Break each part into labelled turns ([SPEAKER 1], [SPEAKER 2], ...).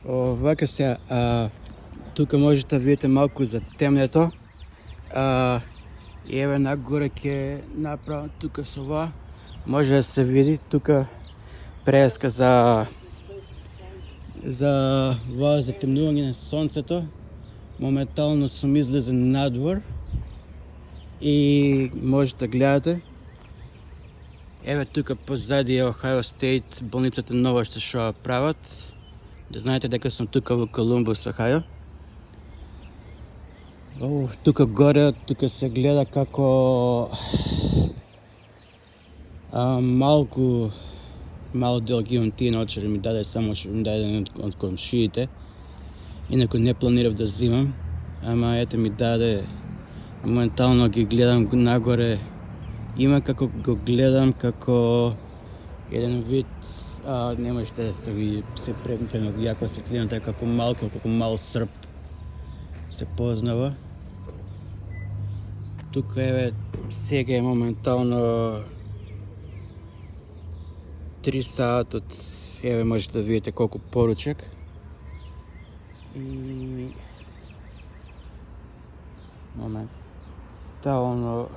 [SPEAKER 1] Вака сега, тук можете да видите малко за темнето. И еве нагоре ќе направам тука со ова. Може да се види тук преска за затемнување на сонцето. Моментално сум излезен надвор и можете да гледате. Еве тука позади е Ohio State, болницата нова што ја прават. Да знаете дека сум тука во Колумбус, Ohio. Тука горе, тука се гледа како мал дел ги имам тие наочари, ми даде само што ми даде од комшиите. Инаку не планирав да взимам, ама ете ми даде, моментално ги гледам нагоре. Има како го гледам како еден вид, не можете да се ви се премногу јако светлината, како мал срп се познава. Тука еве сега е моментално 3 саат еве можете да видите колку поручек. И моментално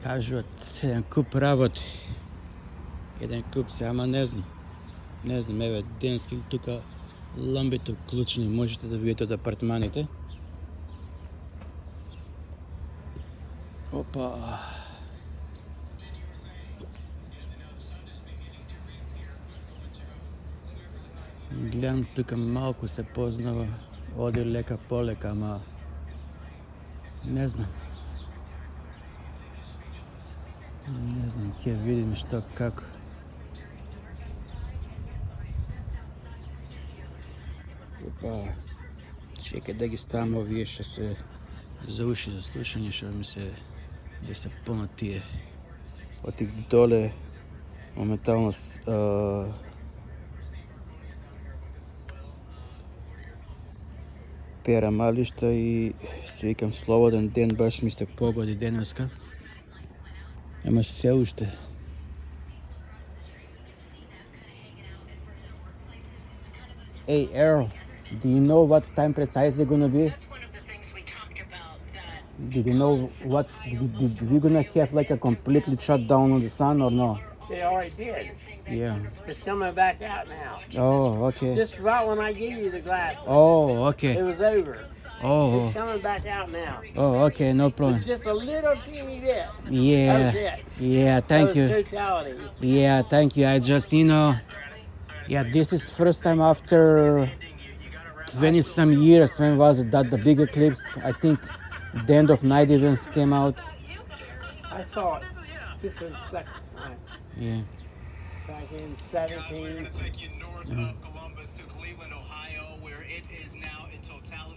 [SPEAKER 1] кажуват еден куп работи. Еден куп се, ама не знам, еве денски тука ламбите уклучени, можете да видите од апартманите. Опа. Гледам тука малку се познава, оди лека полека, ама не знам, ќе видим што како. Опа, чекай да ги ставам овие што се за уши за слушање, што ми се да се полнат тие. Оти доле моментално пера малишта и се викам слободен ден, баш ми се погоди денеска. Ама се уште. Hey Earl, do you know what time precisely gonna be?
[SPEAKER 2] That's one of the things we talked about.
[SPEAKER 1] Did you know what, did we gonna have like a completely shut down on the sun or no?
[SPEAKER 3] They already did.
[SPEAKER 1] Yeah.
[SPEAKER 3] It's coming back out now.
[SPEAKER 1] Oh, okay.
[SPEAKER 3] Just right when I give you the glass,
[SPEAKER 1] Oh,
[SPEAKER 3] it
[SPEAKER 1] okay.
[SPEAKER 3] was over.
[SPEAKER 1] Oh,
[SPEAKER 3] It's coming back out now.
[SPEAKER 1] oh, okay, no problem.
[SPEAKER 3] It's just a little teeny bit.
[SPEAKER 1] Yeah,
[SPEAKER 3] That was it.
[SPEAKER 1] yeah, thank
[SPEAKER 3] That
[SPEAKER 1] you.
[SPEAKER 3] was totality.
[SPEAKER 1] Yeah, thank you. I just, yeah, this is first time after 20 some years. When was it that the big eclipse? I think the end of night events came out.
[SPEAKER 3] I saw it. This is the second time.
[SPEAKER 1] Yeah.
[SPEAKER 3] Back in 17.
[SPEAKER 4] Take you north of Columbus to Cleveland, Ohio, where it is now in totality.